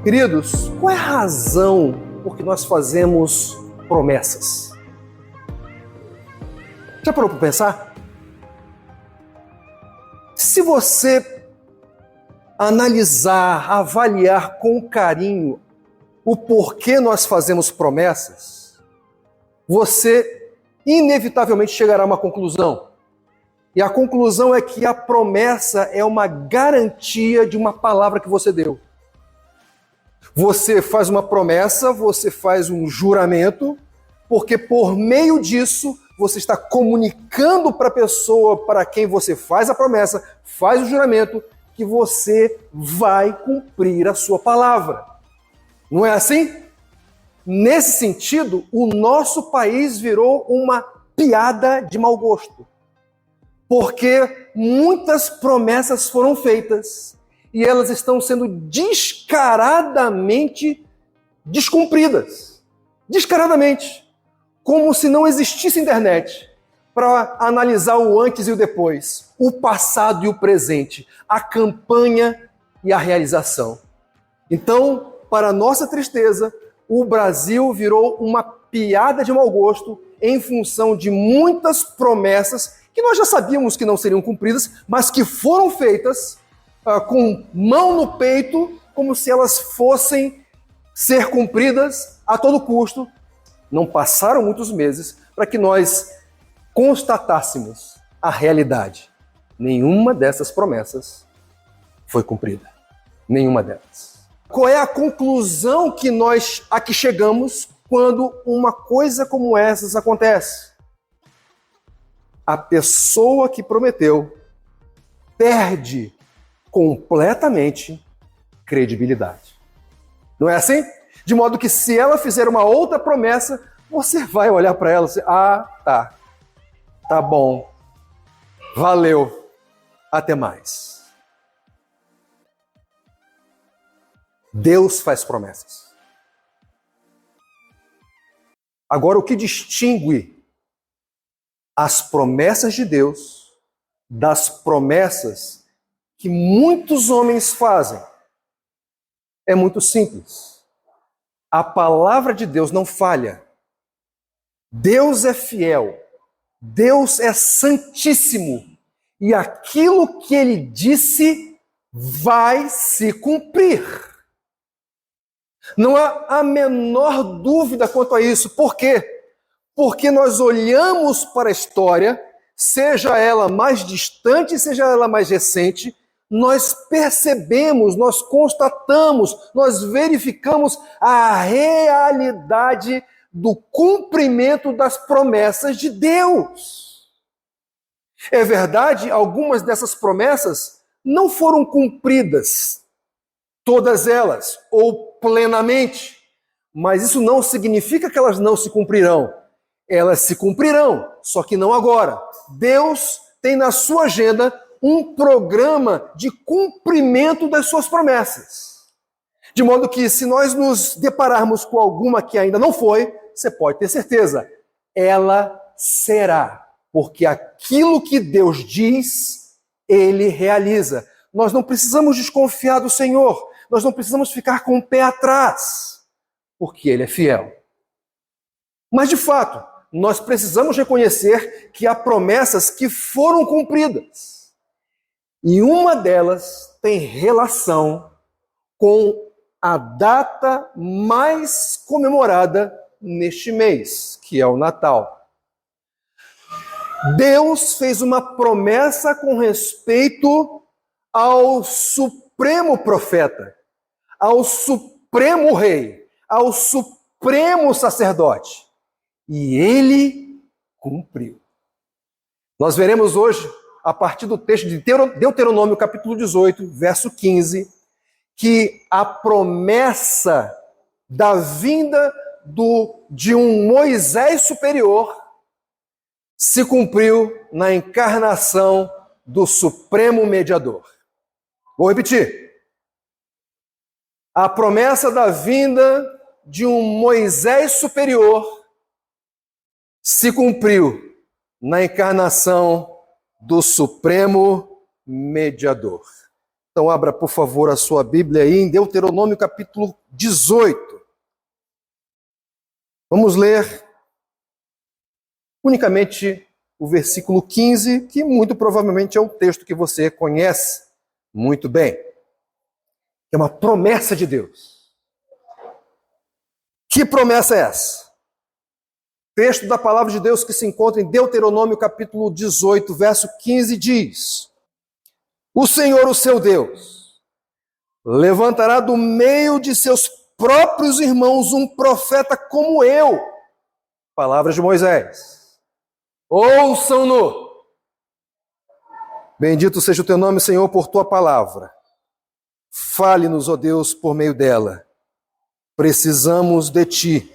Queridos, qual é a razão por que nós fazemos promessas? Já parou para pensar? Se você analisar, avaliar com carinho o porquê nós fazemos promessas, você inevitavelmente chegará a uma conclusão. E a conclusão é que a promessa é uma garantia de uma palavra que você deu. Você faz uma promessa, você faz um juramento, porque por meio disso você está comunicando para a pessoa para quem você faz a promessa, faz o juramento, que você vai cumprir a sua palavra. Não é assim? Nesse sentido, o nosso país virou uma piada de mau gosto. Porque muitas promessas foram feitas e elas estão sendo descaradamente descumpridas. Descaradamente. Como se não existisse internet para analisar o antes e o depois, o passado e o presente, a campanha e a realização. Então, para nossa tristeza, o Brasil virou uma piada de mau gosto em função de muitas promessas que nós já sabíamos que não seriam cumpridas, mas que foram feitas com mão no peito, como se elas fossem ser cumpridas a todo custo. Não passaram muitos meses para que nós constatássemos a realidade. Nenhuma dessas promessas foi cumprida. Nenhuma delas. Qual é a conclusão que nós aqui chegamos quando uma coisa como essa acontece? A pessoa que prometeu perde completamente credibilidade. Não é assim? De modo que se ela fizer uma outra promessa, você vai olhar para ela e dizer, tá bom, valeu, até mais. Deus faz promessas. Agora, o que distingue as promessas de Deus das promessas que muitos homens fazem é muito simples. A palavra de Deus não falha. Deus é fiel. Deus é santíssimo. E aquilo que ele disse vai se cumprir. Não há a menor dúvida quanto a isso. Por quê? Porque nós olhamos para a história, seja ela mais distante, seja ela mais recente, nós percebemos, nós constatamos, nós verificamos a realidade do cumprimento das promessas de Deus. É verdade, algumas dessas promessas não foram cumpridas, todas elas, ou plenamente, mas isso não significa que elas não se cumprirão. Elas se cumprirão, só que não agora. Deus tem na sua agenda um programa de cumprimento das suas promessas. De modo que, se nós nos depararmos com alguma que ainda não foi, você pode ter certeza, ela será. Porque aquilo que Deus diz, Ele realiza. Nós não precisamos desconfiar do Senhor, nós não precisamos ficar com o pé atrás, porque Ele é fiel. Mas, de fato, nós precisamos reconhecer que há promessas que foram cumpridas. E uma delas tem relação com a data mais comemorada neste mês, que é o Natal. Deus fez uma promessa com respeito ao supremo profeta, ao supremo rei, ao supremo sacerdote. E ele cumpriu. Nós veremos hoje, a partir do texto de Deuteronômio, capítulo 18, verso 15, que a promessa da vinda de um Moisés superior se cumpriu na encarnação do Supremo Mediador. Vou repetir. A promessa da vinda de um Moisés superior se cumpriu na encarnação do Supremo Mediador. Então abra, por favor, a sua Bíblia aí em Deuteronômio capítulo 18. Vamos ler unicamente o versículo 15, que muito provavelmente é um texto que você conhece muito bem. É uma promessa de Deus. Que promessa é essa? Texto da palavra de Deus que se encontra em Deuteronômio capítulo 18, verso 15 diz: O Senhor, o seu Deus, levantará do meio de seus próprios irmãos um profeta como eu. Palavras de Moisés. Ouçam-no. Bendito seja o teu nome, Senhor, por tua palavra. Fale-nos, ó Deus, por meio dela. Precisamos de ti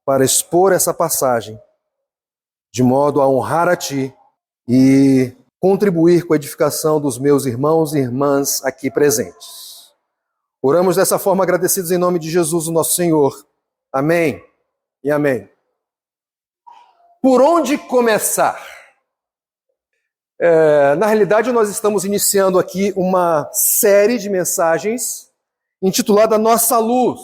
para expor essa passagem, de modo a honrar a ti e contribuir com a edificação dos meus irmãos e irmãs aqui presentes. Oramos dessa forma agradecidos em nome de Jesus, o nosso Senhor. Amém e amém. Por onde começar? Na realidade, nós estamos iniciando aqui uma série de mensagens intitulada Nossa Luz.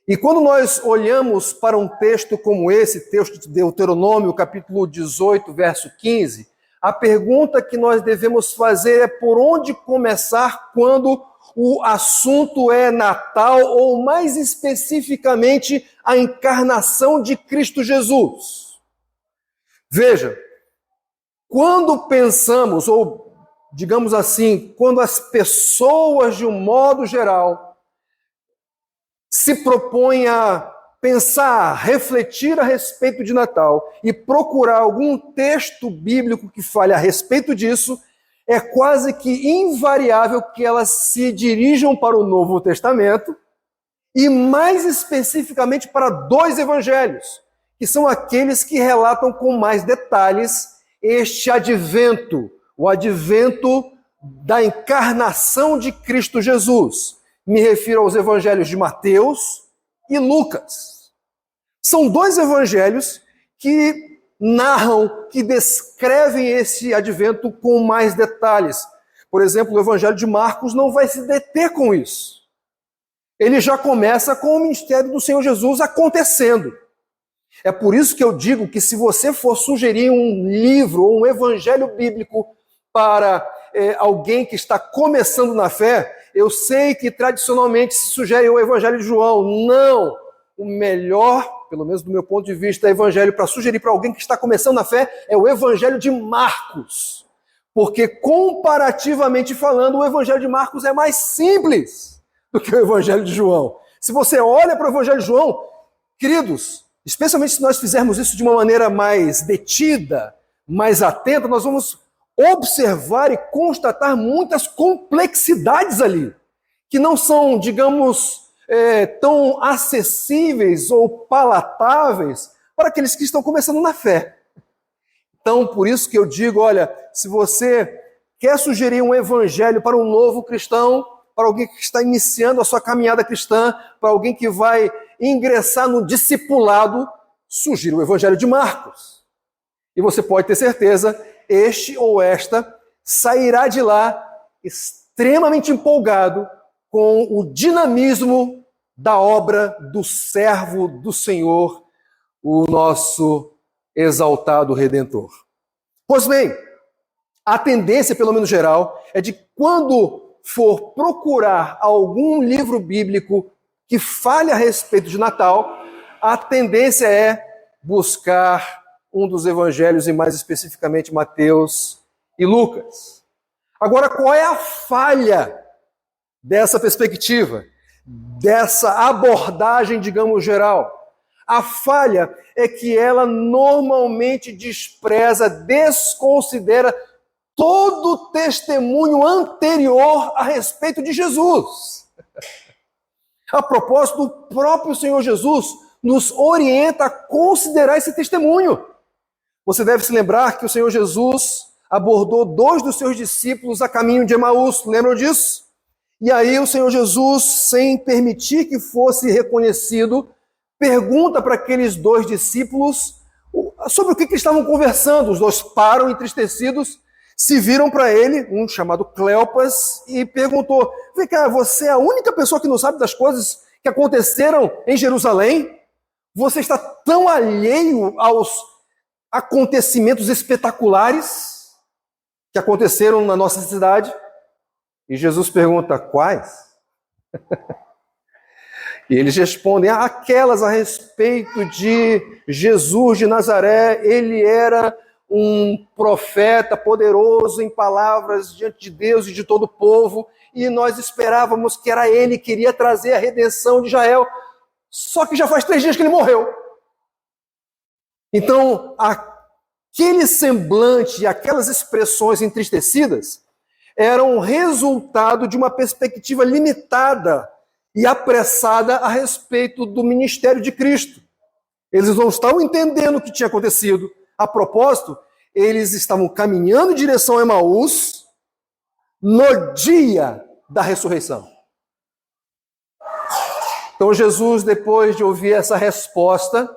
E quando nós olhamos para um texto como esse, texto de Deuteronômio, capítulo 18, verso 15, a pergunta que nós devemos fazer é por onde começar quando o assunto é Natal, ou mais especificamente, a encarnação de Cristo Jesus. Veja, quando pensamos, ou digamos assim, quando as pessoas de um modo geral se propõem a pensar, refletir a respeito de Natal e procurar algum texto bíblico que fale a respeito disso, é quase que invariável que elas se dirijam para o Novo Testamento e mais especificamente para dois evangelhos, que são aqueles que relatam com mais detalhes este advento, o advento da encarnação de Cristo Jesus. Me refiro aos evangelhos de Mateus e Lucas. São dois evangelhos que narram, que descrevem esse advento com mais detalhes. Por exemplo, o evangelho de Marcos não vai se deter com isso. Ele já começa com o ministério do Senhor Jesus acontecendo. É por isso que eu digo que se você for sugerir um livro ou um evangelho bíblico para alguém que está começando na fé, eu sei que tradicionalmente se sugere o evangelho de João. Não! O melhor, pelo menos do meu ponto de vista, evangelho para sugerir para alguém que está começando na fé é o evangelho de Marcos. Porque, comparativamente falando, o evangelho de Marcos é mais simples do que o evangelho de João. Se você olha para o evangelho de João, queridos, especialmente se nós fizermos isso de uma maneira mais detida, mais atenta, nós vamos observar e constatar muitas complexidades ali, que não são, digamos, tão acessíveis ou palatáveis para aqueles que estão começando na fé. Então, por isso que eu digo, olha, se você quer sugerir um evangelho para um novo cristão, para alguém que está iniciando a sua caminhada cristã, para alguém que vai ingressar no discipulado, sugira o evangelho de Marcos. E você pode ter certeza, este ou esta sairá de lá extremamente empolgado com o dinamismo da obra do servo do Senhor, o nosso exaltado Redentor. Pois bem, a tendência, pelo menos geral, é de quando for procurar algum livro bíblico que fale a respeito de Natal, a tendência é buscar um dos evangelhos, e mais especificamente Mateus e Lucas. Agora, qual é a falha dessa perspectiva, dessa abordagem, digamos, geral? A falha é que ela normalmente despreza, desconsidera todo o testemunho anterior a respeito de Jesus. A propósito, o próprio Senhor Jesus nos orienta a considerar esse testemunho. Você deve se lembrar que o Senhor Jesus abordou 2 dos seus discípulos a caminho de Emaús, lembram disso? E aí o Senhor Jesus, sem permitir que fosse reconhecido, pergunta para aqueles 2 discípulos sobre o que estavam conversando. Os 2 param entristecidos se viram para ele, um chamado Cleopas, e perguntou: vem cá, você é a única pessoa que não sabe das coisas que aconteceram em Jerusalém? Você está tão alheio aos acontecimentos espetaculares que aconteceram na nossa cidade? E Jesus pergunta: quais? E eles respondem: aquelas a respeito de Jesus de Nazaré. Ele era um profeta poderoso em palavras diante de Deus e de todo o povo, e nós esperávamos que era ele que iria trazer a redenção de Israel, só que já faz 3 dias que ele morreu. Então, aquele semblante e aquelas expressões entristecidas eram resultado de uma perspectiva limitada e apressada a respeito do ministério de Cristo. Eles não estavam entendendo o que tinha acontecido. A propósito, eles estavam caminhando em direção a Emaús no dia da ressurreição. Então Jesus, depois de ouvir essa resposta,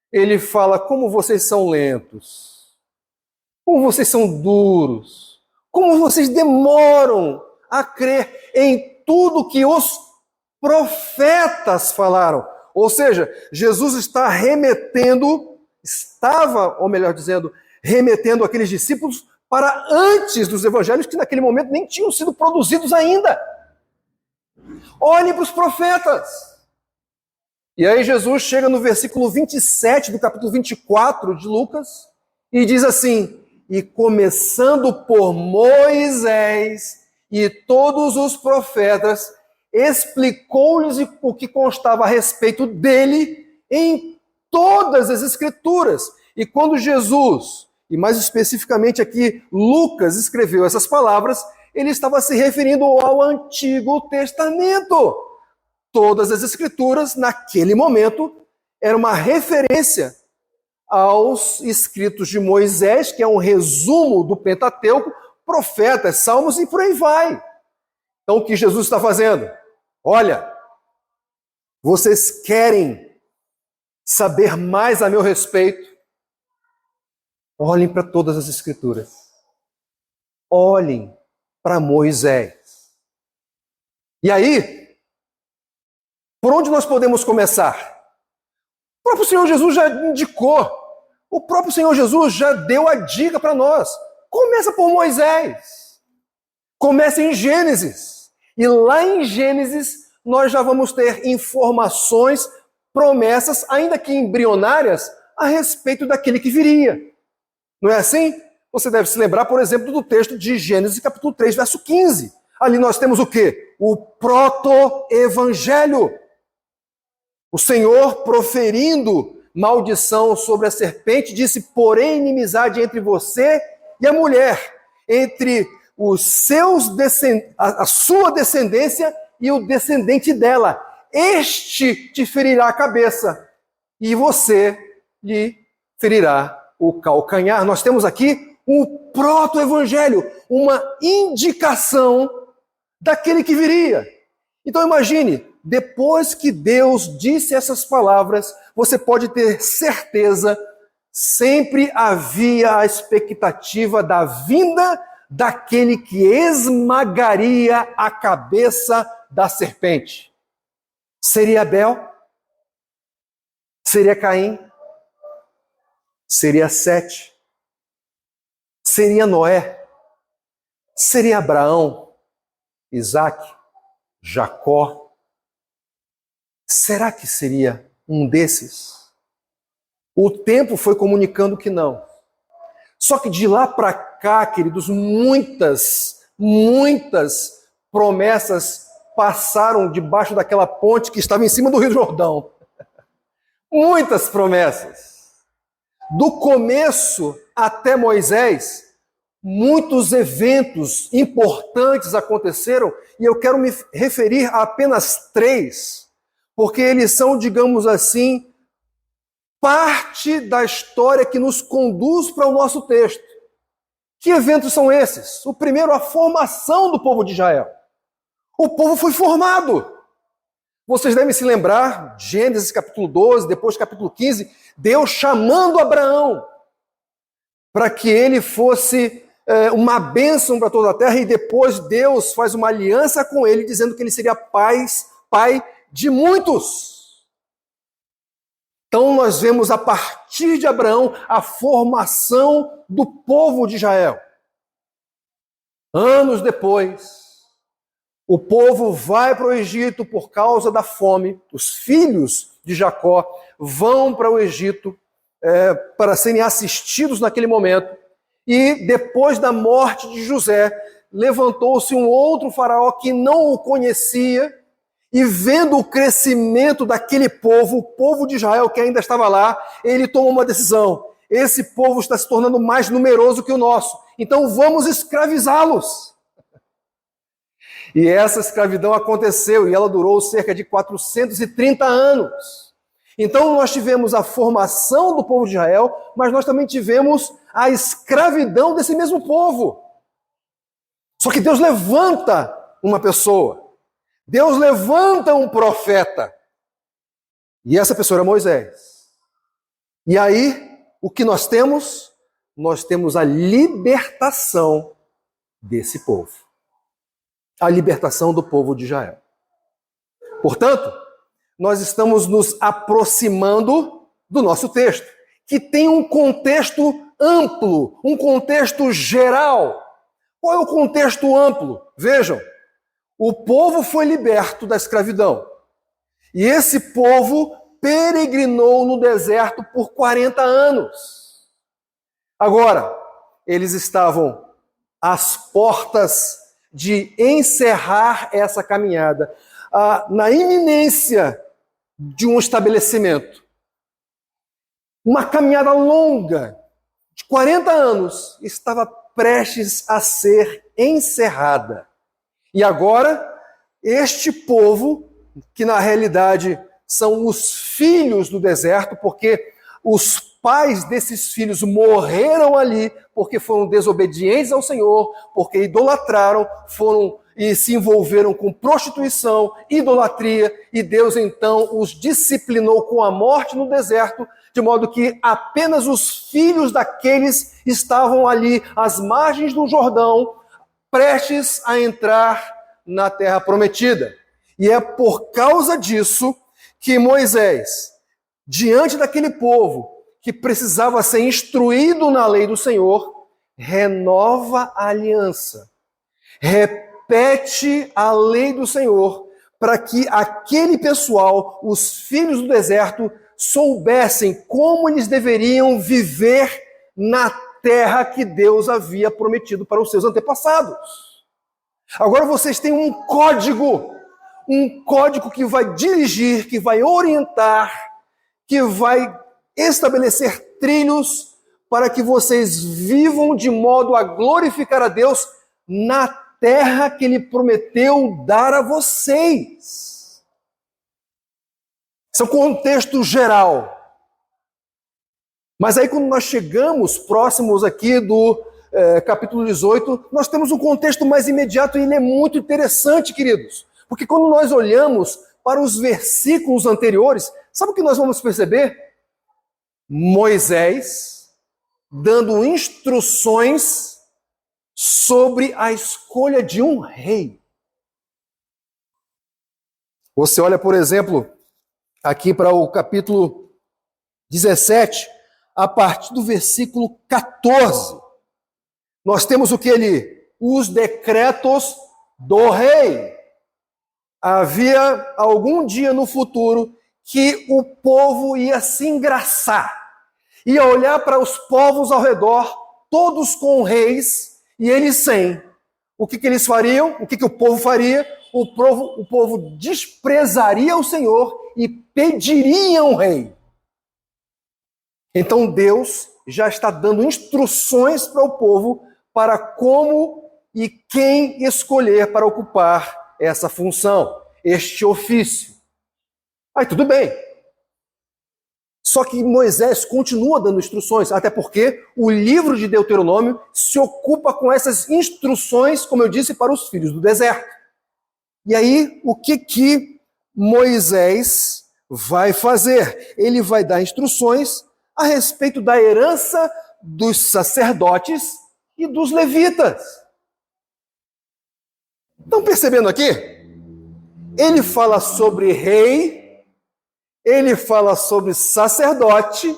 ele fala: como vocês são lentos, como vocês são duros, como vocês demoram a crer em tudo que os profetas falaram. Ou seja, Jesus está remetendo aqueles discípulos para antes dos evangelhos, que naquele momento nem tinham sido produzidos ainda. Olhem para os profetas. E aí Jesus chega no versículo 27 do capítulo 24 de Lucas e diz assim: e começando por Moisés e todos os profetas, explicou-lhes o que constava a respeito dele em todas as Escrituras. E quando Jesus, e mais especificamente aqui Lucas, escreveu essas palavras, ele estava se referindo ao Antigo Testamento. Todas as Escrituras, naquele momento, era uma referência aos escritos de Moisés, que é um resumo do Pentateuco, profetas, salmos e por aí vai. Então o que Jesus está fazendo? Olha, vocês querem saber mais a meu respeito? Olhem para todas as Escrituras. Olhem para Moisés. E aí, por onde nós podemos começar? O próprio Senhor Jesus já indicou. O próprio Senhor Jesus já deu a dica para nós. Começa por Moisés. Começa em Gênesis. E lá em Gênesis, nós já vamos ter informações, promessas, ainda que embrionárias, a respeito daquele que viria. Não é assim? Você deve se lembrar, por exemplo, do texto de Gênesis, capítulo 3, verso 15. Ali nós temos o quê? O proto-evangelho. O Senhor, proferindo maldição sobre a serpente, disse: porém inimizade entre você e a mulher, entre a sua descendência e o descendente dela. Este te ferirá a cabeça e você lhe ferirá o calcanhar. Nós temos aqui o proto-evangelho, uma indicação daquele que viria. Então imagine, depois que Deus disse essas palavras, você pode ter certeza, sempre havia a expectativa da vinda daquele que esmagaria a cabeça da serpente. Seria Abel? Seria Caim? Seria Sete? Seria Noé? Seria Abraão? Isaac? Jacó? Será que seria um desses? O tempo foi comunicando que não. Só que de lá para cá, queridos, muitas promessas passaram debaixo daquela ponte que estava em cima do Rio Jordão. Muitas promessas. Do começo até Moisés, muitos eventos importantes aconteceram, e eu quero me referir a apenas 3, porque eles são, digamos assim, parte da história que nos conduz para o nosso texto. Que eventos são esses? O primeiro, a formação do povo de Israel. O povo foi formado. Vocês devem se lembrar, Gênesis capítulo 12, depois capítulo 15, Deus chamando Abraão para que ele fosse uma bênção para toda a terra, e depois Deus faz uma aliança com ele, dizendo que ele seria pai de muitos. Então nós vemos a partir de Abraão a formação do povo de Israel. Anos depois, o povo vai para o Egito por causa da fome. Os filhos de Jacó vão para o Egito para serem assistidos naquele momento. E depois da morte de José, levantou-se um outro faraó que não o conhecia, e vendo o crescimento daquele povo, o povo de Israel que ainda estava lá, ele tomou uma decisão. Esse povo está se tornando mais numeroso que o nosso, então vamos escravizá-los. E essa escravidão aconteceu, e ela durou cerca de 430 anos. Então nós tivemos a formação do povo de Israel, mas nós também tivemos a escravidão desse mesmo povo. Só que Deus levanta uma pessoa. Deus levanta um profeta. E essa pessoa era Moisés. E aí, o que nós temos? Nós temos a libertação desse povo. A libertação do povo de Israel. Portanto, nós estamos nos aproximando do nosso texto, que tem um contexto amplo, um contexto geral. Qual é o contexto amplo? Vejam, o povo foi liberto da escravidão. E esse povo peregrinou no deserto por 40 anos. Agora, eles estavam às portas de encerrar essa caminhada, na iminência de um estabelecimento. Uma caminhada longa, de 40 anos, estava prestes a ser encerrada. E agora, este povo, que na realidade são os filhos do deserto, porque os pais desses filhos morreram ali, porque foram desobedientes ao Senhor, porque idolatraram, foram e se envolveram com prostituição, idolatria, e Deus então os disciplinou com a morte no deserto, de modo que apenas os filhos daqueles estavam ali às margens do Jordão, prestes a entrar na terra prometida. E é por causa disso que Moisés, diante daquele povo que precisava ser instruído na lei do Senhor, renova a aliança, repete a lei do Senhor, para que aquele pessoal, os filhos do deserto, soubessem como eles deveriam viver na terra que Deus havia prometido para os seus antepassados. Agora vocês têm um código que vai dirigir, que vai orientar, que vai estabelecer trilhos para que vocês vivam de modo a glorificar a Deus na terra que Ele prometeu dar a vocês. Esse é o contexto geral. Mas aí quando nós chegamos próximos aqui do capítulo 18, nós temos um contexto mais imediato e ele é muito interessante, queridos. Porque quando nós olhamos para os versículos anteriores, sabe o que nós vamos perceber? Moisés dando instruções sobre a escolha de um rei. Você olha, por exemplo, aqui para o capítulo 17, a partir do versículo 14. Nós temos o que ele? Os decretos do rei. Havia algum dia no futuro que o povo ia se engraçar, ia olhar para os povos ao redor, todos com reis e eles sem. O que eles fariam? O que o povo faria? O povo desprezaria o Senhor e pediria um rei. Então Deus já está dando instruções para o povo para como e quem escolher para ocupar essa função, este ofício. Aí tudo bem. Só que Moisés continua dando instruções, até porque o livro de Deuteronômio se ocupa com essas instruções, como eu disse, para os filhos do deserto. E aí, o que Moisés vai fazer? Ele vai dar instruções a respeito da herança dos sacerdotes e dos levitas. Estão percebendo aqui? Ele fala sobre rei, ele fala sobre sacerdote,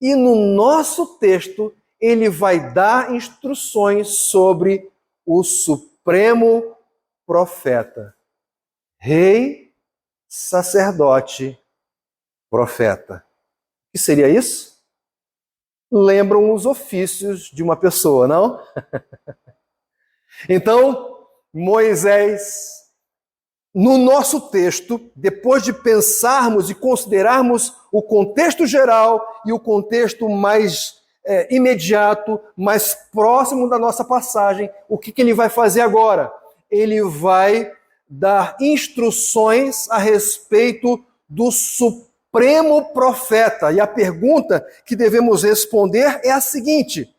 e no nosso texto ele vai dar instruções sobre o supremo profeta. Rei, sacerdote, profeta. O que seria isso? Lembram os ofícios de uma pessoa, não? Então, Moisés, no nosso texto, depois de pensarmos e considerarmos o contexto geral e o contexto mais imediato, mais próximo da nossa passagem, o que ele vai fazer agora? Ele vai dar instruções a respeito do supremo profeta. E a pergunta que devemos responder é a seguinte: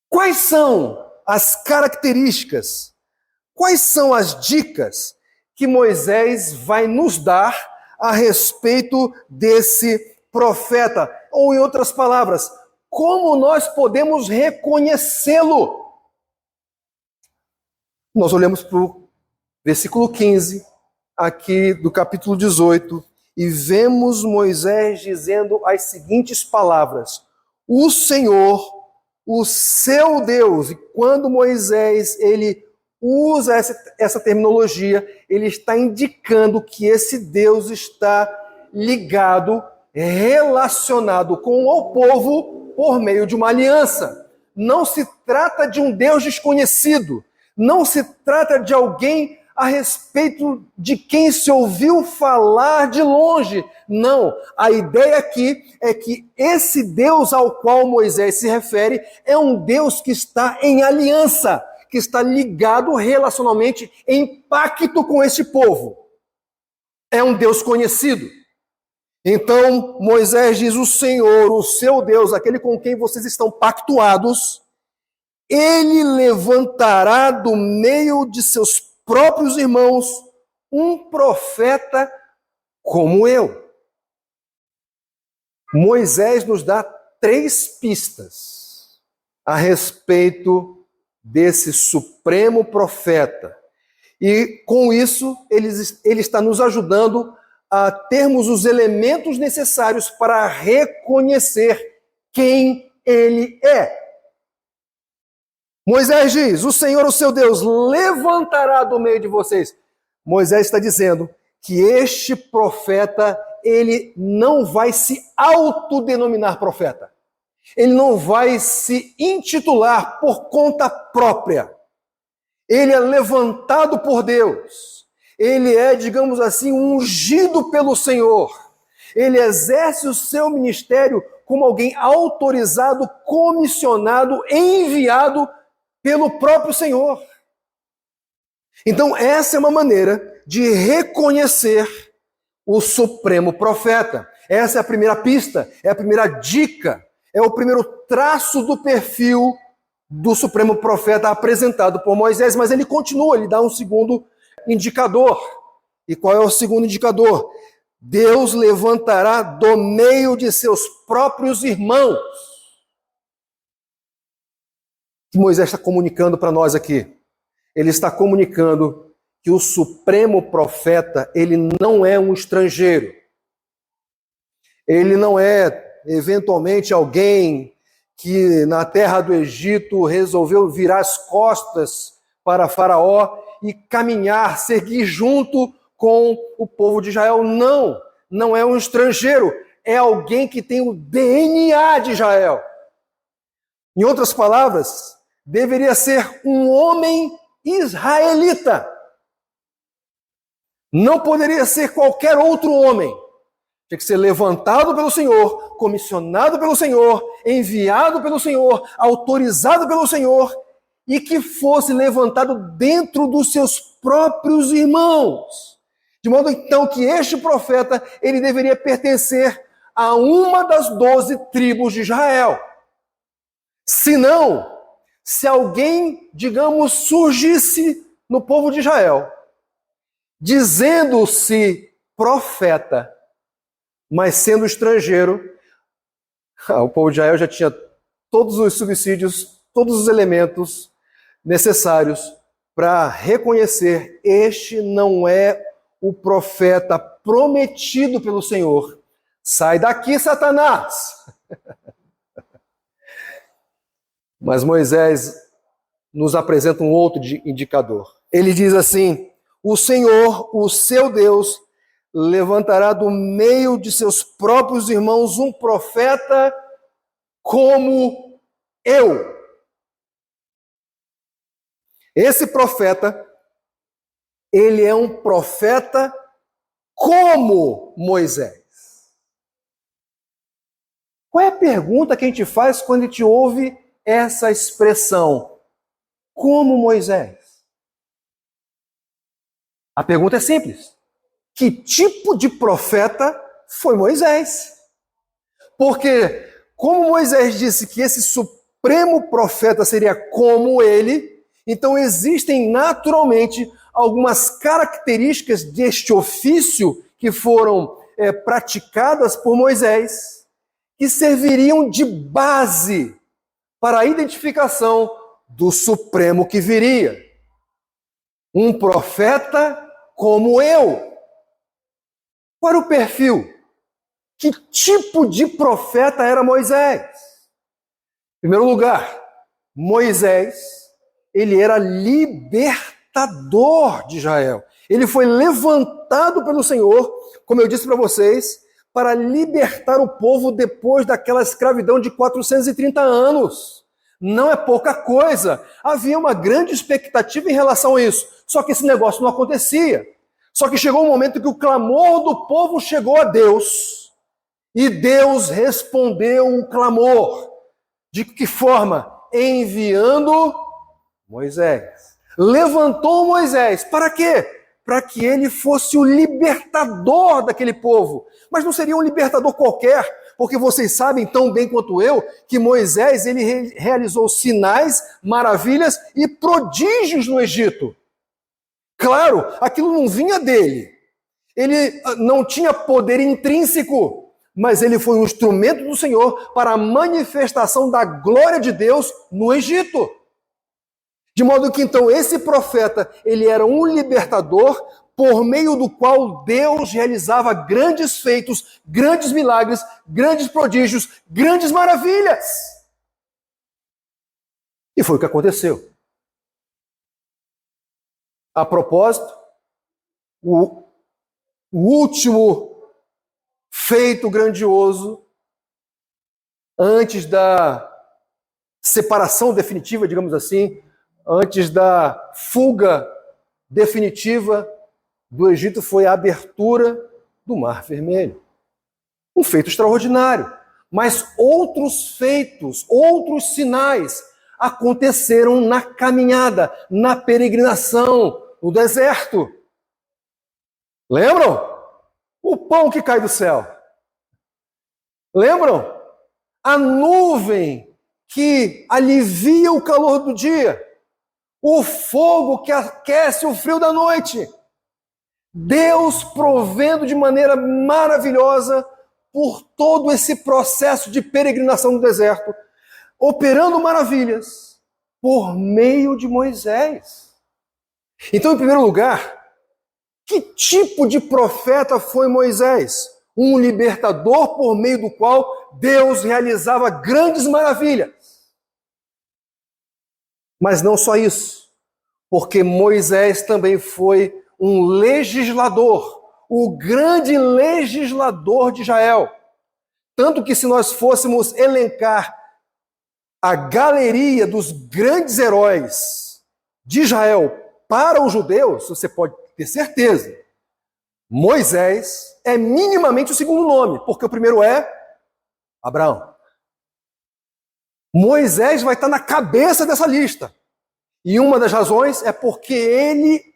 quais são as características, quais são as dicas que Moisés vai nos dar a respeito desse profeta? Ou, em outras palavras, como nós podemos reconhecê-lo? Nós olhamos para o versículo 15, aqui do capítulo 18, e vemos Moisés dizendo as seguintes palavras: o Senhor, o seu Deus. E quando Moisés ele usa essa terminologia, ele está indicando que esse Deus está ligado, relacionado com o povo por meio de uma aliança. Não se trata de um Deus desconhecido, não se trata de alguém a respeito de quem se ouviu falar de longe. Não, a ideia aqui é que esse Deus ao qual Moisés se refere é um Deus que está em aliança, que está ligado relacionalmente, em pacto com este povo. É um Deus conhecido. Então, Moisés diz: o Senhor, o seu Deus, aquele com quem vocês estão pactuados, ele levantará do meio de seus próprios irmãos um profeta como eu. Moisés nos dá 3 pistas a respeito desse supremo profeta. E com isso, ele está nos ajudando a termos os elementos necessários para reconhecer quem ele é. Moisés diz: o Senhor, o seu Deus, levantará do meio de vocês. Moisés está dizendo que este profeta, ele não vai se autodenominar profeta. Ele não vai se intitular por conta própria. Ele é levantado por Deus. Ele é, digamos assim, ungido pelo Senhor. Ele exerce o seu ministério como alguém autorizado, comissionado, enviado pelo próprio Senhor. Então, essa é uma maneira de reconhecer o supremo profeta. Essa é a primeira pista, é a primeira dica, é o primeiro traço do perfil do supremo profeta apresentado por Moisés. Mas ele continua, ele dá um segundo indicador. E qual é o segundo indicador? Deus levantará do meio de seus próprios irmãos. Que Moisés está comunicando para nós aqui? Ele está comunicando que o supremo profeta, ele não é um estrangeiro. Ele não é, eventualmente, alguém que na terra do Egito resolveu virar as costas para Faraó e caminhar, seguir junto com o povo de Israel. Não, não é um estrangeiro. É alguém que tem o DNA de Israel. Em outras palavras, deveria ser um homem israelita. Não poderia ser qualquer outro homem. Tinha que ser levantado pelo Senhor, comissionado pelo Senhor, enviado pelo Senhor, autorizado pelo Senhor, e que fosse levantado dentro dos seus próprios irmãos. De modo então que este profeta, ele deveria pertencer a uma das 12 tribos de Israel. Se não, se alguém, digamos, surgisse no povo de Israel, dizendo-se profeta, mas sendo estrangeiro, o povo de Israel já tinha todos os subsídios, todos os elementos necessários para reconhecer: este não é o profeta prometido pelo Senhor. Sai daqui, Satanás! Mas Moisés nos apresenta um outro indicador. Ele diz assim: o Senhor, o seu Deus, levantará do meio de seus próprios irmãos um profeta como eu. Esse profeta, ele é um profeta como Moisés. Qual é a pergunta que a gente faz quando a gente ouve essa expressão? Como Moisés? A pergunta é simples. Que tipo de profeta foi Moisés? Porque, como Moisés disse que esse supremo profeta seria como ele, então existem naturalmente algumas características deste ofício que foram praticadas por Moisés, que serviriam de base para a identificação do Supremo que viria. Um profeta como eu. Qual era o perfil? Que tipo de profeta era Moisés? Em primeiro lugar, Moisés, ele era libertador de Israel. Ele foi levantado pelo Senhor, como eu disse para vocês, para libertar o povo depois daquela escravidão de 430 anos. Não é pouca coisa. Havia uma grande expectativa em relação a isso. Só que esse negócio não acontecia. Só que chegou um momento que o clamor do povo chegou a Deus. E Deus respondeu o clamor. De que forma? Enviando Moisés. Levantou Moisés. Para quê? Para que ele fosse o libertador daquele povo. Mas não seria um libertador qualquer, porque vocês sabem tão bem quanto eu que Moisés ele realizou sinais, maravilhas e prodígios no Egito. Claro, aquilo não vinha dele. Ele não tinha poder intrínseco, mas ele foi um instrumento do Senhor para a manifestação da glória de Deus no Egito. De modo que então esse profeta, ele era um libertador por meio do qual Deus realizava grandes feitos, grandes milagres, grandes prodígios, grandes maravilhas. E foi o que aconteceu. A propósito, o último feito grandioso antes da separação definitiva, digamos assim, antes da fuga definitiva do Egito foi a abertura do Mar Vermelho. Um feito extraordinário. Mas outros feitos, outros sinais aconteceram na caminhada, na peregrinação, no deserto. Lembram? O pão que cai do céu. Lembram? A nuvem que alivia o calor do dia. O fogo que aquece o frio da noite. Deus provendo de maneira maravilhosa por todo esse processo de peregrinação no deserto, operando maravilhas por meio de Moisés. Então, em primeiro lugar, que tipo de profeta foi Moisés? Um libertador por meio do qual Deus realizava grandes maravilhas. Mas não só isso, porque Moisés também foi um legislador, o grande legislador de Israel. Tanto que se nós fôssemos elencar a galeria dos grandes heróis de Israel para os judeus, você pode ter certeza, Moisés é minimamente o segundo nome, porque o primeiro é Abraão. Moisés vai estar na cabeça dessa lista. E uma das razões é porque ele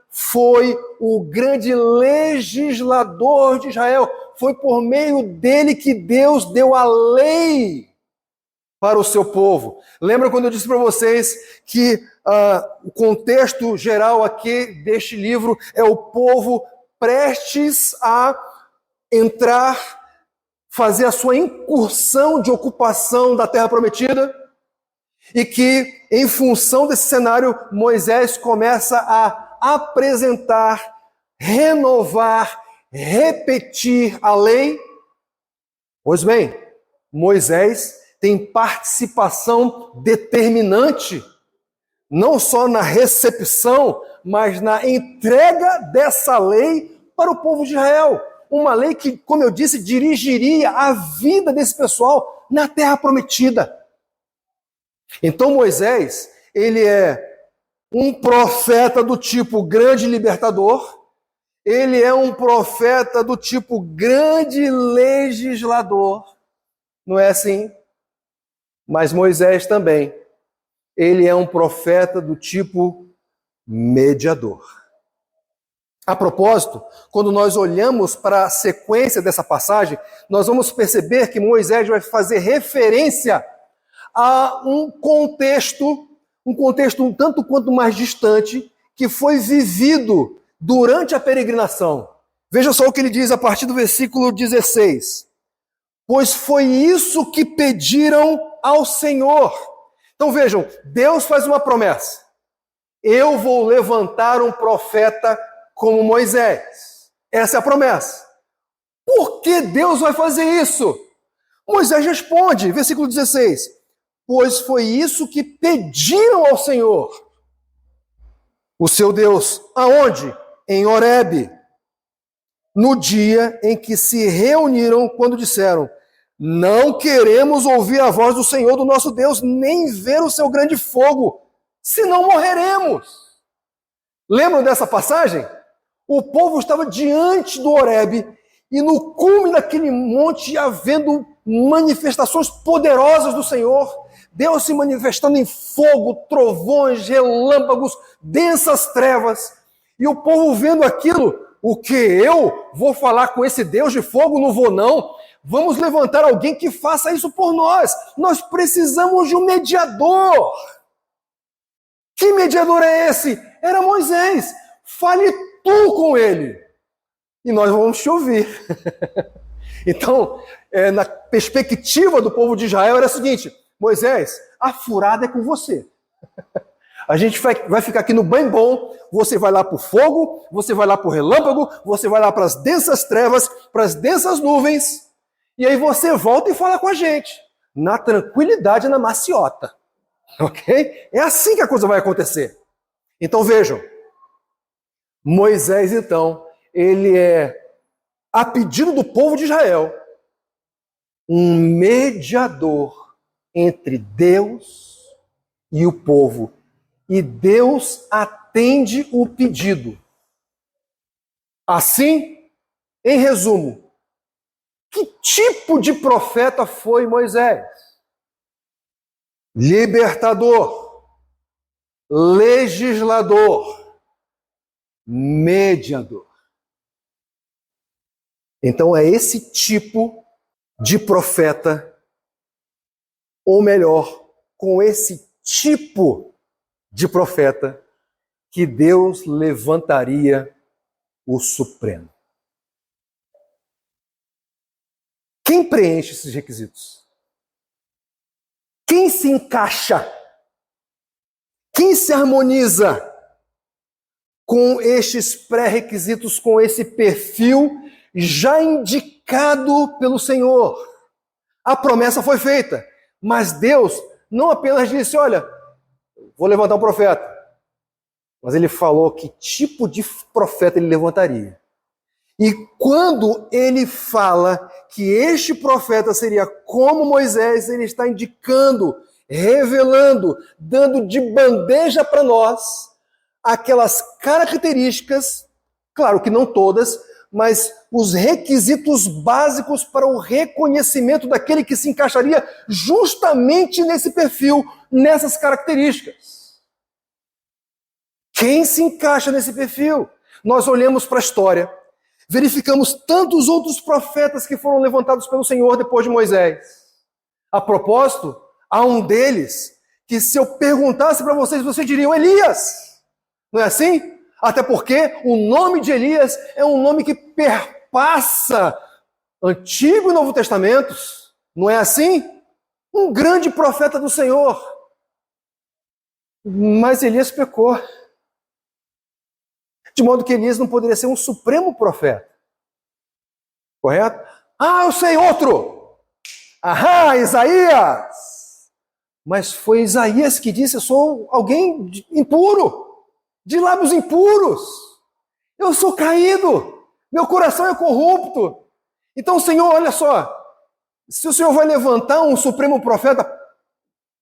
foi o grande legislador de Israel. Foi por meio dele que Deus deu a lei para o seu povo. Lembra quando eu disse para vocês que o contexto geral aqui deste livro é o povo prestes a entrar, fazer a sua incursão de ocupação da Terra Prometida? E que, em função desse cenário, Moisés começa a apresentar, renovar, repetir a lei. Pois bem, Moisés tem participação determinante, não só na recepção, mas na entrega dessa lei para o povo de Israel. Uma lei que, como eu disse, dirigiria a vida desse pessoal na terra prometida. Então Moisés, ele é um profeta do tipo grande libertador, ele é um profeta do tipo grande legislador, não é assim? Mas Moisés também, ele é um profeta do tipo mediador. A propósito, quando nós olhamos para a sequência dessa passagem, nós vamos perceber que Moisés vai fazer referência a um contexto um tanto quanto mais distante, que foi vivido durante a peregrinação. Veja só o que ele diz a partir do versículo 16. Pois foi isso que pediram ao Senhor. Então vejam, Deus faz uma promessa. Eu vou levantar um profeta como Moisés. Essa é a promessa. Por que Deus vai fazer isso? Moisés responde, versículo 16. Pois foi isso que pediram ao Senhor, o seu Deus. Aonde? Em Horebe. No dia em que se reuniram, quando disseram: não queremos ouvir a voz do Senhor, do nosso Deus, nem ver o seu grande fogo, senão morreremos. Lembram dessa passagem? O povo estava diante do Horebe e no cume daquele monte, havendo manifestações poderosas do Senhor, Deus se manifestando em fogo, trovões, relâmpagos, densas trevas, e o povo vendo aquilo. O que eu vou falar com esse Deus de fogo? Não vou não. Vamos levantar alguém que faça isso por nós. Nós precisamos de um mediador. Que mediador é esse? Era Moisés. Fale tu com ele e nós vamos te ouvir. Então, na perspectiva do povo de Israel era o seguinte: Moisés, a furada é com você. A gente vai ficar aqui no bem bom, você vai lá para o fogo, você vai lá para o relâmpago, você vai lá para as densas trevas, para as densas nuvens, e aí você volta e fala com a gente, na tranquilidade, na maciota. Ok? É assim que a coisa vai acontecer. Então vejam, Moisés então, ele é, a pedido do povo de Israel, um mediador entre Deus e o povo. E Deus atende o pedido. Assim, em resumo, que tipo de profeta foi Moisés? Libertador, legislador, mediador. Então é esse tipo de profeta, ou melhor, com esse tipo de profeta, que Deus levantaria o Supremo. Quem preenche esses requisitos? Quem se encaixa? Quem se harmoniza com estes pré-requisitos, com esse perfil já indicado pelo Senhor? A promessa foi feita, mas Deus não apenas disse: olha, vou levantar um profeta. Mas ele falou que tipo de profeta ele levantaria. E quando ele fala que este profeta seria como Moisés, ele está indicando, revelando, dando de bandeja para nós aquelas características, claro que não todas, mas os requisitos básicos para o reconhecimento daquele que se encaixaria justamente nesse perfil, nessas características. Quem se encaixa nesse perfil? Nós olhamos para a história, verificamos tantos outros profetas que foram levantados pelo Senhor depois de Moisés. A propósito, há um deles que, se eu perguntasse para vocês, vocês diriam Elias. Não é assim? Até porque o nome de Elias é um nome que perpassa Antigo e Novo Testamentos. Não é assim? Um grande profeta do Senhor. Mas Elias pecou. De modo que Elias não poderia ser um supremo profeta. Correto? Ah, eu sei outro! Ahá, Isaías! Mas foi Isaías que disse: eu sou alguém impuro, de lábios impuros. Eu sou caído, meu coração é corrupto. Então, Senhor, olha só, se o Senhor vai levantar um supremo profeta,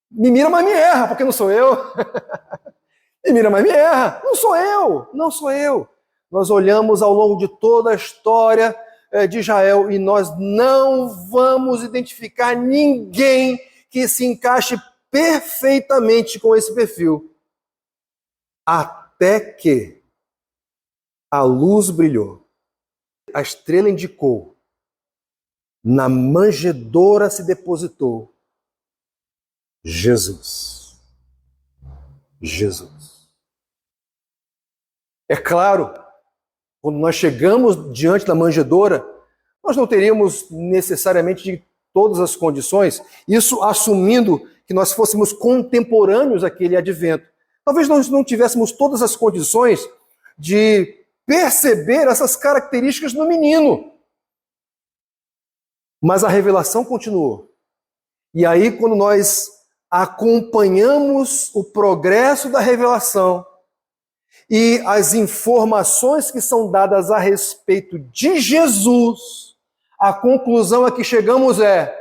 me mira, mas me erra, porque não sou eu. Me mira, mas me erra. Não sou eu, não sou eu. Nós olhamos ao longo de toda a história de Israel e nós não vamos identificar ninguém que se encaixe perfeitamente com esse perfil. Até que a luz brilhou, a estrela indicou, na manjedoura se depositou Jesus. Jesus. É claro, quando nós chegamos diante da manjedoura, nós não teríamos necessariamente todas as condições, isso assumindo que nós fôssemos contemporâneos àquele advento. Talvez nós não tivéssemos todas as condições de perceber essas características no menino. Mas a revelação continuou. E aí, quando nós acompanhamos o progresso da revelação e as informações que são dadas a respeito de Jesus, a conclusão a que chegamos é: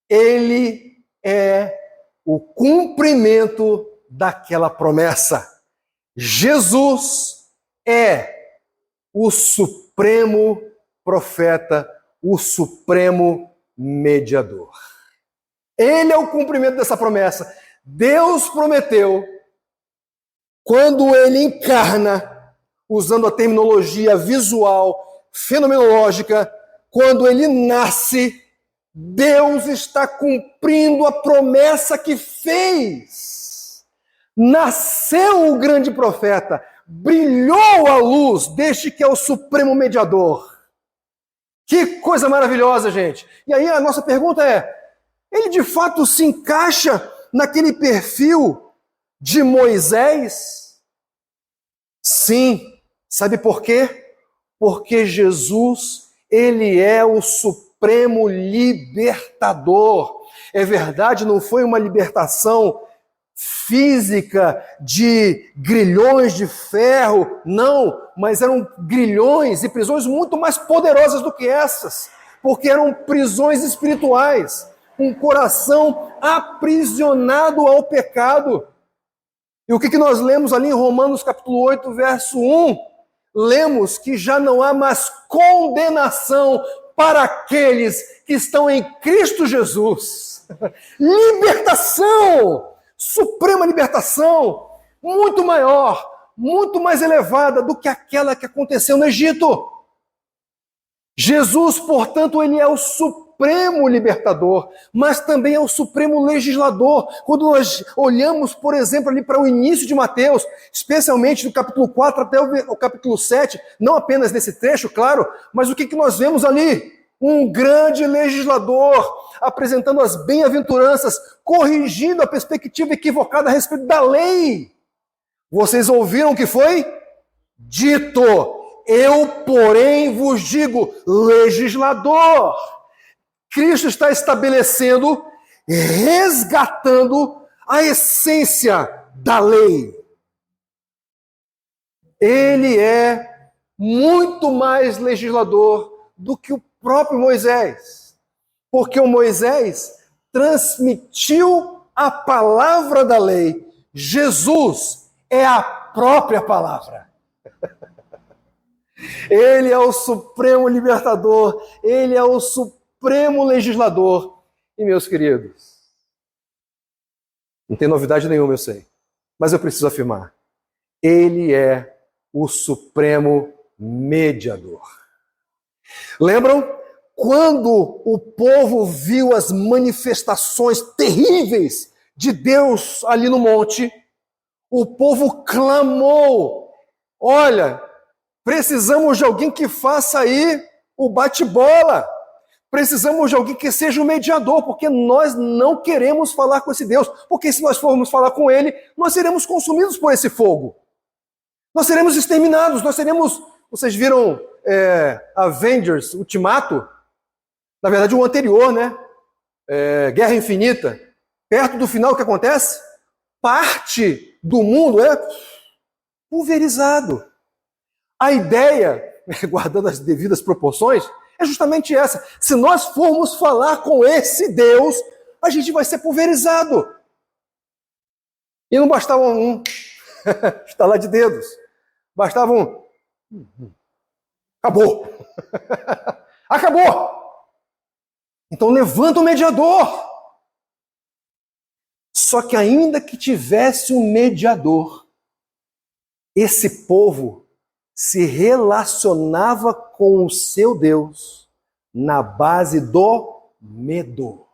ele é o cumprimento daquela promessa. Jesus é o supremo profeta, o supremo mediador. Ele é o cumprimento dessa promessa. Deus prometeu, quando ele encarna, usando a terminologia visual, fenomenológica, quando ele nasce, Deus está cumprindo a promessa que fez. Nasceu o grande profeta, brilhou a luz deste que é o supremo mediador. Que coisa maravilhosa, gente. E aí a nossa pergunta é: ele de fato se encaixa naquele perfil de Moisés? Sim. Sabe por quê? Porque Jesus, ele é o supremo libertador. É verdade, não foi uma libertação física de grilhões de ferro, não, mas eram grilhões e prisões muito mais poderosas do que essas, porque eram prisões espirituais. Um coração aprisionado ao pecado. E o que nós lemos ali em Romanos capítulo 8, verso 1? Lemos que já não há mais condenação para aqueles que estão em Cristo Jesus. Libertação! Suprema libertação! Muito maior, muito mais elevada do que aquela que aconteceu no Egito. Jesus, portanto, ele é o supremo libertador, mas também é o supremo legislador. Quando nós olhamos, por exemplo, ali para o início de Mateus, especialmente do capítulo 4 até o capítulo 7, não apenas nesse trecho, claro, mas o que nós vemos ali? Um grande legislador apresentando as bem-aventuranças, corrigindo a perspectiva equivocada a respeito da lei. Vocês ouviram o que foi dito? Eu, porém, vos digo, legislador. Cristo está estabelecendo, resgatando a essência da lei. Ele é muito mais legislador do que o próprio Moisés. Porque o Moisés transmitiu a palavra da lei. Jesus é a própria palavra. Ele é o supremo libertador, ele é o supremo legislador. E, meus queridos, não tem novidade nenhuma, eu sei, mas eu preciso afirmar, ele é o supremo mediador. Lembram? Quando o povo viu as manifestações terríveis de Deus ali no monte, o povo clamou: olha, precisamos de alguém que faça aí o bate-bola. Precisamos de alguém que seja o mediador, porque nós não queremos falar com esse Deus, porque se nós formos falar com ele, nós seremos consumidos por esse fogo. Nós seremos exterminados, nós seremos... Vocês viram Avengers Ultimato? Na verdade, o anterior, né? Guerra Infinita. Perto do final, o que acontece? Parte do mundo é pulverizado. A ideia, guardando as devidas proporções, é justamente essa. Se nós formos falar com esse Deus, a gente vai ser pulverizado. E não bastava um estalar de dedos. Bastava um... Acabou. Acabou. Então levanta o mediador. Só que ainda que tivesse um mediador, esse povo se relacionava com o seu Deus na base do medo.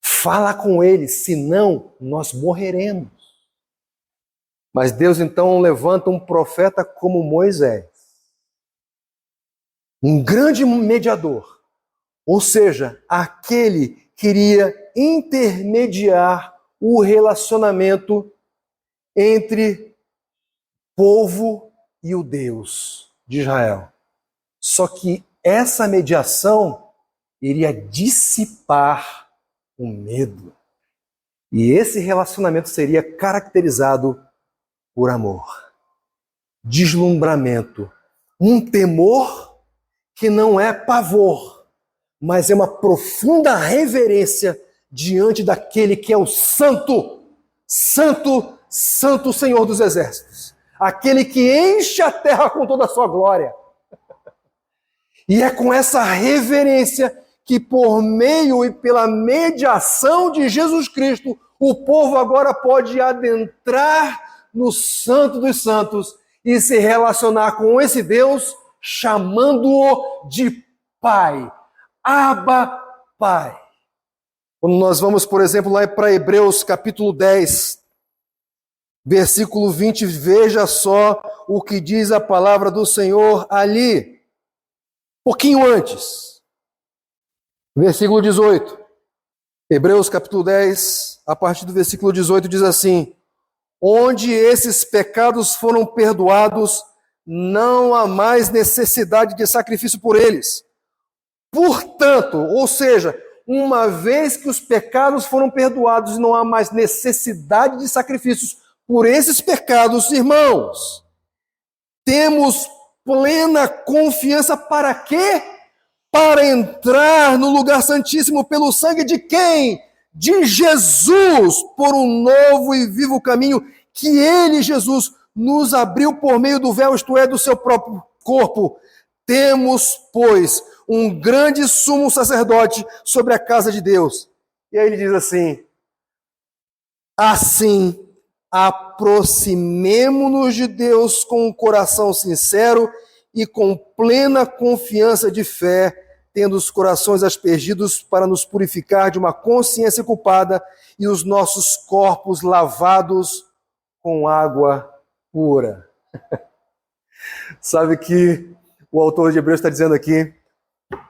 Fala com ele, senão nós morreremos. Mas Deus então levanta um profeta como Moisés, um grande mediador, ou seja, aquele que iria intermediar o relacionamento entre povo e o Deus de Israel. Só que essa mediação iria dissipar o medo. E esse relacionamento seria caracterizado por amor, deslumbramento, um temor que não é pavor, mas é uma profunda reverência diante daquele que é o Santo, Santo, Santo Senhor dos Exércitos. Aquele que enche a terra com toda a sua glória. E é com essa reverência que por meio e pela mediação de Jesus Cristo, o povo agora pode adentrar no Santo dos Santos e se relacionar com esse Deus, chamando-o de Pai. Abba, Pai. Quando nós vamos, por exemplo, lá para Hebreus capítulo 10, versículo 20, veja só o que diz a palavra do Senhor ali. Pouquinho antes. Versículo 18. Hebreus capítulo 10, a partir do versículo 18, diz assim: onde esses pecados foram perdoados, não há mais necessidade de sacrifício por eles. Portanto, ou seja, uma vez que os pecados foram perdoados e não há mais necessidade de sacrifícios por esses pecados, irmãos, temos plena confiança para quê? Para entrar no lugar santíssimo pelo sangue de quem? De Jesus, por um novo e vivo caminho que ele, Jesus, nos abriu por meio do véu, isto é, do seu próprio corpo. Temos, pois, um grande sumo sacerdote sobre a casa de Deus. E aí ele diz assim: assim, aproximemo-nos de Deus com um coração sincero e com plena confiança de fé, tendo os corações aspergidos para nos purificar de uma consciência culpada e os nossos corpos lavados com água pura. Sabe que o autor de Hebreus está dizendo aqui,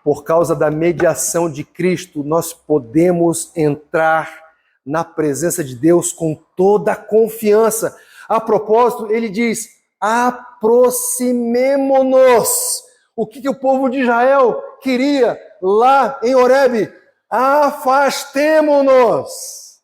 por causa da mediação de Cristo, nós podemos entrar na presença de Deus com toda a confiança. A propósito, ele diz: aproximemo-nos. O que o povo de Israel queria lá em Horebe? Afastemo-nos.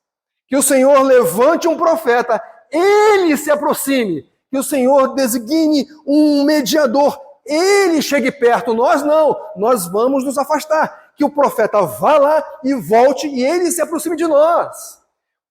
Que o Senhor levante um profeta, ele se aproxime. Que o Senhor designe um mediador, ele chegue perto. Nós não, nós vamos nos afastar. Que o profeta vá lá e volte e ele se aproxime de nós.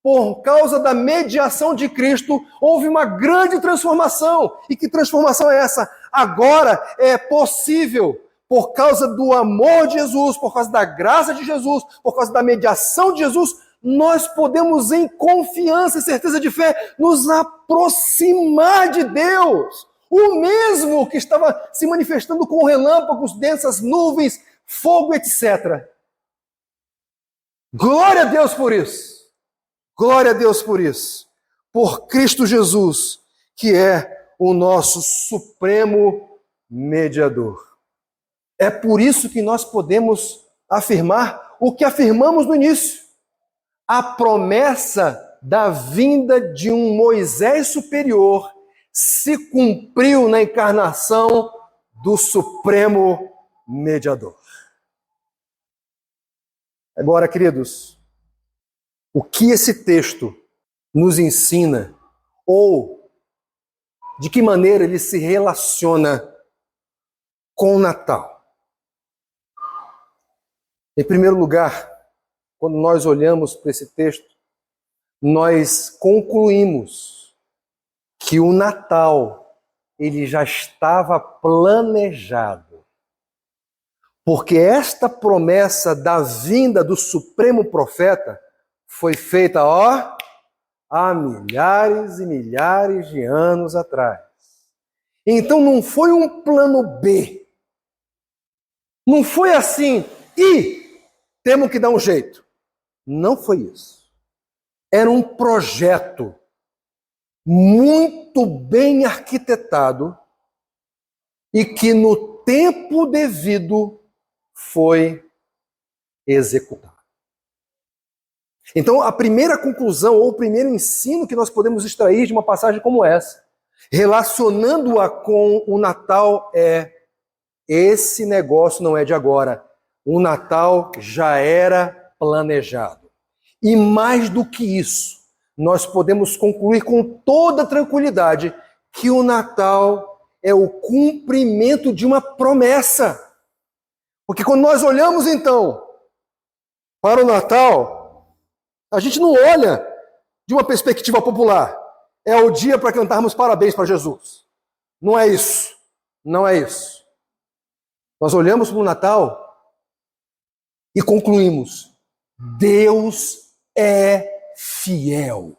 Por causa da mediação de Cristo, houve uma grande transformação. E que transformação é essa? Agora é possível, por causa do amor de Jesus, por causa da graça de Jesus, por causa da mediação de Jesus, nós podemos, em confiança e certeza de fé, nos aproximar de Deus. O mesmo que estava se manifestando com relâmpagos, densas nuvens, fogo, etc. Glória a Deus por isso. Glória a Deus por isso. Por Cristo Jesus, que é o nosso supremo mediador. É por isso que nós podemos afirmar o que afirmamos no início. A promessa da vinda de um Moisés superior se cumpriu na encarnação do Supremo Mediador. Agora, queridos, o que esse texto nos ensina, ou de que maneira ele se relaciona com o Natal? Em primeiro lugar, quando nós olhamos para esse texto, nós concluímos que o Natal ele já estava planejado. Porque esta promessa da vinda do Supremo Profeta foi feita, há milhares e milhares de anos atrás. Então não foi um plano B. Não foi assim, temos que dar um jeito. Não foi isso. Era um projeto muito bem arquitetado e que no tempo devido foi executado. Então, a primeira conclusão ou o primeiro ensino que nós podemos extrair de uma passagem como essa, relacionando-a com o Natal, esse negócio não é de agora. O Natal já era planejado. E mais do que isso, nós podemos concluir com toda tranquilidade que o Natal é o cumprimento de uma promessa. Porque quando nós olhamos, então, para o Natal, a gente não olha de uma perspectiva popular. É o dia para cantarmos parabéns para Jesus. Não é isso. Não é isso. Nós olhamos para o Natal e concluímos: Deus é fiel.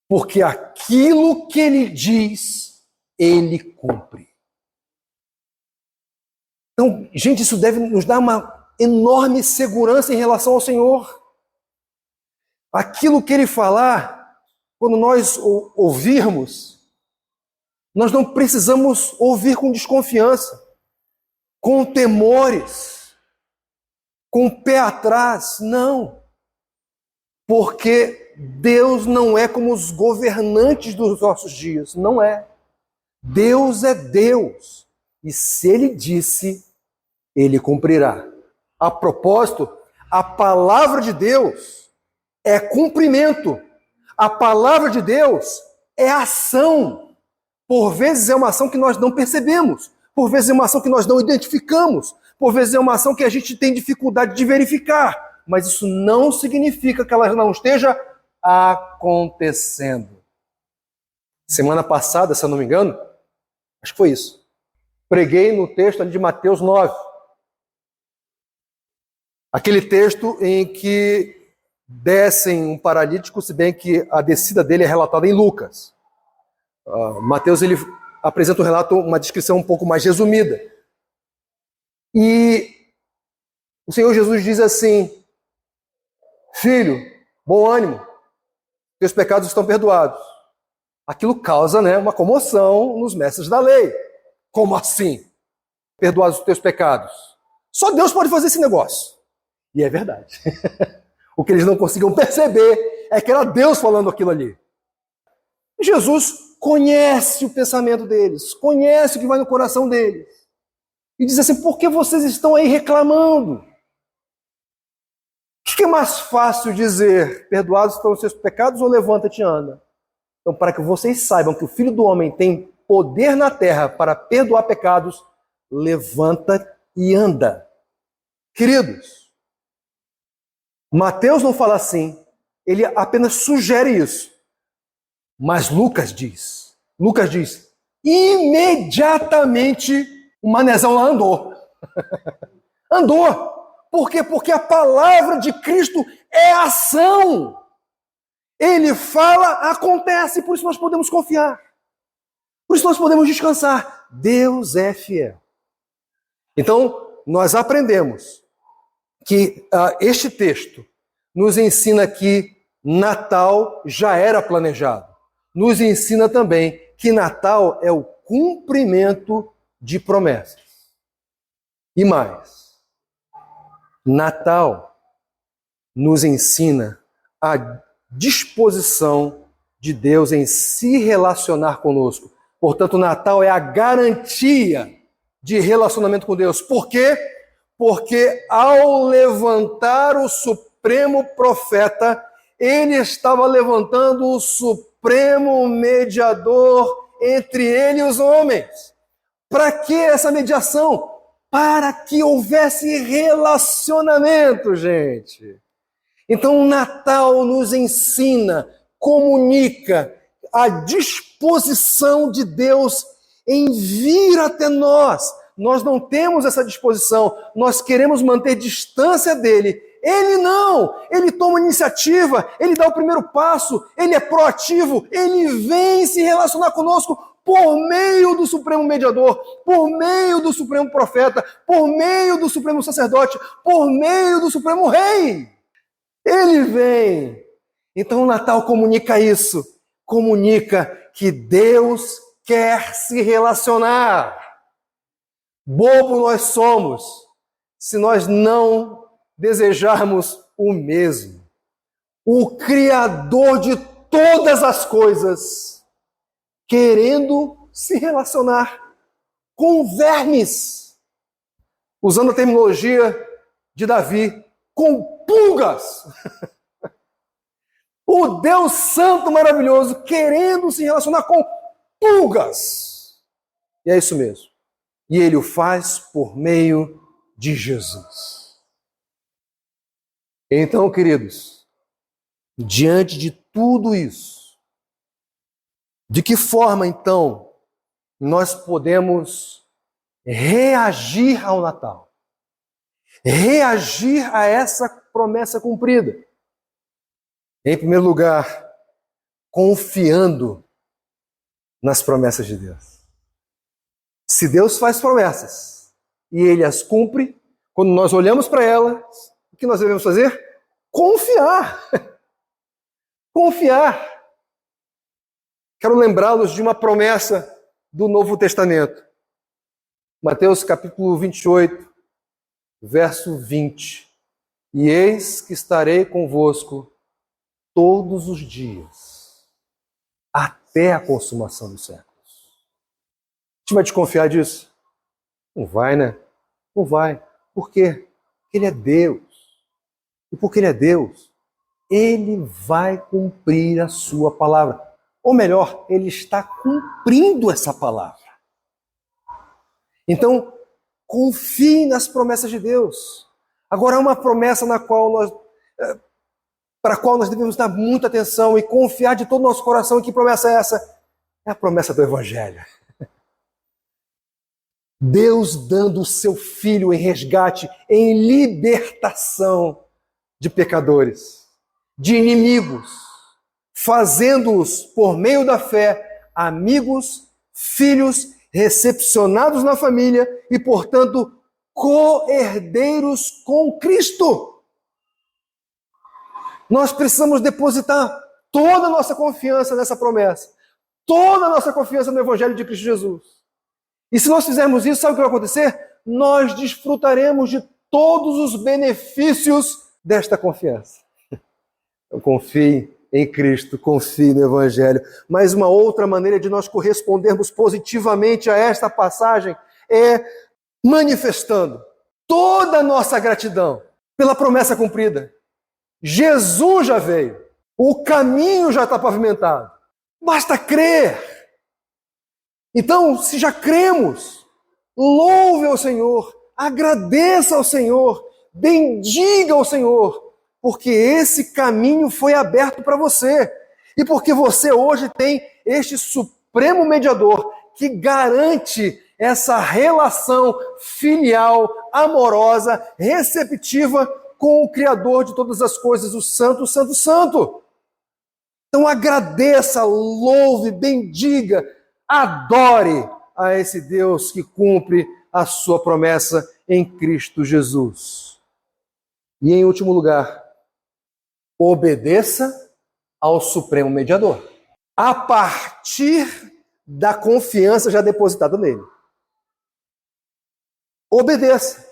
Porque aquilo que Ele diz, Ele cumpre. Então, gente, isso deve nos dar uma enorme segurança em relação ao Senhor. Aquilo que Ele falar, quando nós ouvirmos, nós não precisamos ouvir com desconfiança, com temores, com o pé atrás, não. Porque Deus não é como os governantes dos nossos dias, não é. Deus é Deus. E se Ele disse, Ele cumprirá. A propósito, a palavra de Deus é cumprimento. A palavra de Deus é ação. Por vezes é uma ação que nós não percebemos. Por vezes é uma ação que nós não identificamos. Por vezes é uma ação que a gente tem dificuldade de verificar. Mas isso não significa que ela não esteja acontecendo. Semana passada, se eu não me engano, acho que foi isso. Preguei no texto ali de Mateus 9. Aquele texto em que descem um paralítico, se bem que a descida dele é relatada em Lucas. Mateus ele apresenta um relato, uma descrição um pouco mais resumida. E o Senhor Jesus diz assim: filho, bom ânimo, teus pecados estão perdoados. Aquilo causa, uma comoção nos mestres da lei. Como assim? Perdoados os teus pecados? Só Deus pode fazer esse negócio. E é verdade. O que eles não conseguiam perceber é que era Deus falando aquilo ali. Jesus conhece o pensamento deles, conhece o que vai no coração deles. E diz assim: por que vocês estão aí reclamando? O que é mais fácil dizer? Perdoados estão os seus pecados ou levanta-te e anda? Então, para que vocês saibam que o Filho do Homem tem poder na terra para perdoar pecados, levanta e anda. Queridos, Mateus não fala assim, ele apenas sugere isso. Mas Lucas diz, imediatamente o manezão lá andou. Andou. Por quê? Porque a palavra de Cristo é ação. Ele fala, acontece, por isso nós podemos confiar. Por isso nós podemos descansar. Deus é fiel. Então, nós aprendemos que este texto nos ensina que Natal já era planejado. Nos ensina também que Natal é o cumprimento de promessas. E mais, Natal nos ensina a disposição de Deus em se relacionar conosco. Portanto, o Natal é a garantia de relacionamento com Deus. Por quê? Porque ao levantar o supremo profeta, ele estava levantando o supremo mediador entre ele e os homens. Para que essa mediação? Para que houvesse relacionamento, gente. Então, o Natal nos ensina, comunica a disposição de Deus em vir até nós. Nós não temos essa disposição, nós queremos manter distância dele. Ele não, ele toma iniciativa, ele dá o primeiro passo, ele é proativo, ele vem se relacionar conosco por meio do Supremo Mediador, por meio do Supremo Profeta, por meio do Supremo Sacerdote, por meio do Supremo Rei. Ele vem. Então o Natal comunica isso, comunica que Deus quer se relacionar. Bobo nós somos se nós não desejarmos o mesmo. O Criador de todas as coisas, querendo se relacionar com vermes, usando a terminologia de Davi, com pulgas. O Deus Santo maravilhoso querendo se relacionar com pulgas. E é isso mesmo. E ele o faz por meio de Jesus. Então, queridos, diante de tudo isso, de que forma, então, nós podemos reagir ao Natal? Reagir a essa promessa cumprida? Em primeiro lugar, confiando nas promessas de Deus. Se Deus faz promessas e Ele as cumpre, quando nós olhamos para elas, o que nós devemos fazer? Confiar. Confiar. Quero lembrá-los de uma promessa do Novo Testamento. Mateus capítulo 28, verso 20. E eis que estarei convosco todos os dias, até a consumação dos séculos. A gente vai desconfiar disso? Não vai, né? Não vai. Por quê? Porque Ele é Deus. E porque Ele é Deus, Ele vai cumprir a sua palavra. Ou melhor, Ele está cumprindo essa palavra. Então, confie nas promessas de Deus. Agora, há uma promessa para a qual nós devemos dar muita atenção e confiar de todo o nosso coração. E que promessa é essa? É a promessa do Evangelho. Deus dando o seu Filho em resgate, em libertação de pecadores, de inimigos, fazendo-os, por meio da fé, amigos, filhos, recepcionados na família e, portanto, co-herdeiros com Cristo. Nós precisamos depositar toda a nossa confiança nessa promessa, toda a nossa confiança no Evangelho de Cristo Jesus. E se nós fizermos isso, sabe o que vai acontecer? Nós desfrutaremos de todos os benefícios desta confiança. Então, confie em Cristo, confie no Evangelho. Mas uma outra maneira de nós correspondermos positivamente a esta passagem é manifestando toda a nossa gratidão pela promessa cumprida. Jesus já veio, o caminho já está pavimentado, basta crer. Então, se já cremos, louve ao Senhor, agradeça ao Senhor, bendiga ao Senhor, porque esse caminho foi aberto para você e porque você hoje tem este supremo mediador que garante essa relação filial, amorosa, receptiva com o Criador de todas as coisas, o Santo, Santo, Santo. Então agradeça, louve, bendiga, adore a esse Deus que cumpre a sua promessa em Cristo Jesus. E em último lugar, obedeça ao Supremo Mediador, a partir da confiança já depositada nele. Obedeça.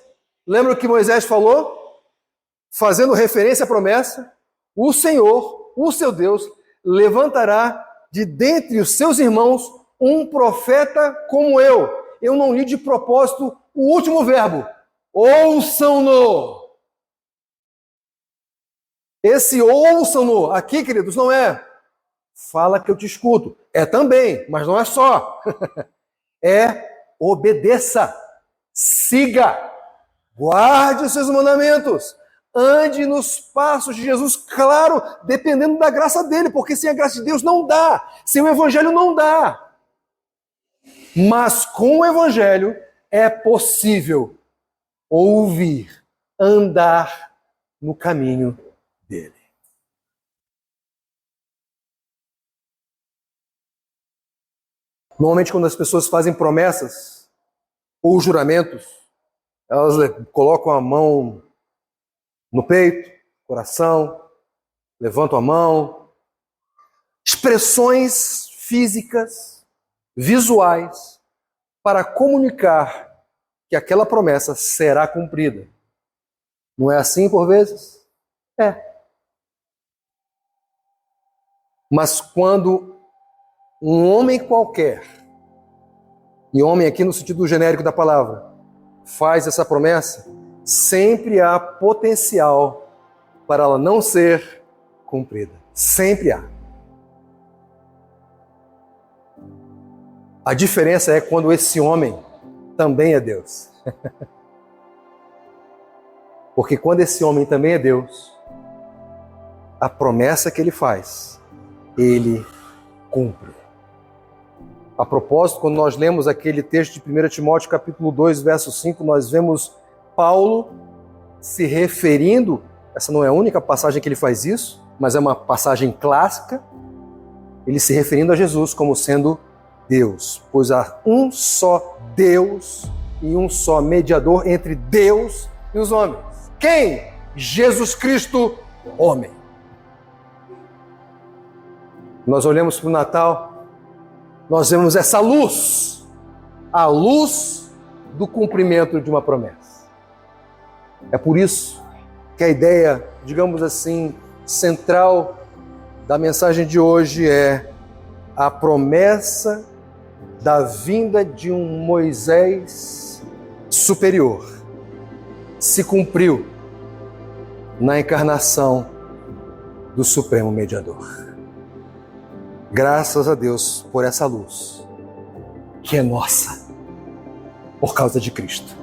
Lembra o que Moisés falou? Fazendo referência à promessa, o Senhor, o seu Deus, levantará de dentre os seus irmãos um profeta como eu. Eu não li de propósito o último verbo. Ouçam-no. Esse ouçam-no aqui, queridos, não é fala que eu te escuto. É também, mas não é só. É obedeça, siga, guarde os seus mandamentos, ande nos passos de Jesus, claro, dependendo da graça dele, porque sem a graça de Deus não dá, sem o evangelho não dá. Mas com o evangelho é possível ouvir, andar no caminho dele. Normalmente, quando as pessoas fazem promessas ou juramentos, elas colocam a mão no peito, coração, levantam a mão. Expressões físicas, visuais, para comunicar que aquela promessa será cumprida. Não é assim por vezes? É. Mas quando um homem qualquer, e homem aqui no sentido genérico da palavra, faz essa promessa, sempre há potencial para ela não ser cumprida. Sempre há. A diferença é quando esse homem também é Deus. Porque quando esse homem também é Deus, a promessa que ele faz, ele cumpre. A propósito, quando nós lemos aquele texto de 1 Timóteo capítulo 2, verso 5, nós vemos Paulo se referindo, essa não é a única passagem que ele faz isso, mas é uma passagem clássica, ele se referindo a Jesus como sendo Deus, pois há um só Deus e um só mediador entre Deus e os homens. Quem? Jesus Cristo, homem. Nós olhamos para o Natal, nós vemos essa luz, a luz do cumprimento de uma promessa. É por isso que a ideia, digamos assim, central da mensagem de hoje é a promessa da vinda de um Moisés superior. Se cumpriu na encarnação do Supremo Mediador. Graças a Deus por essa luz, que é nossa, por causa de Cristo.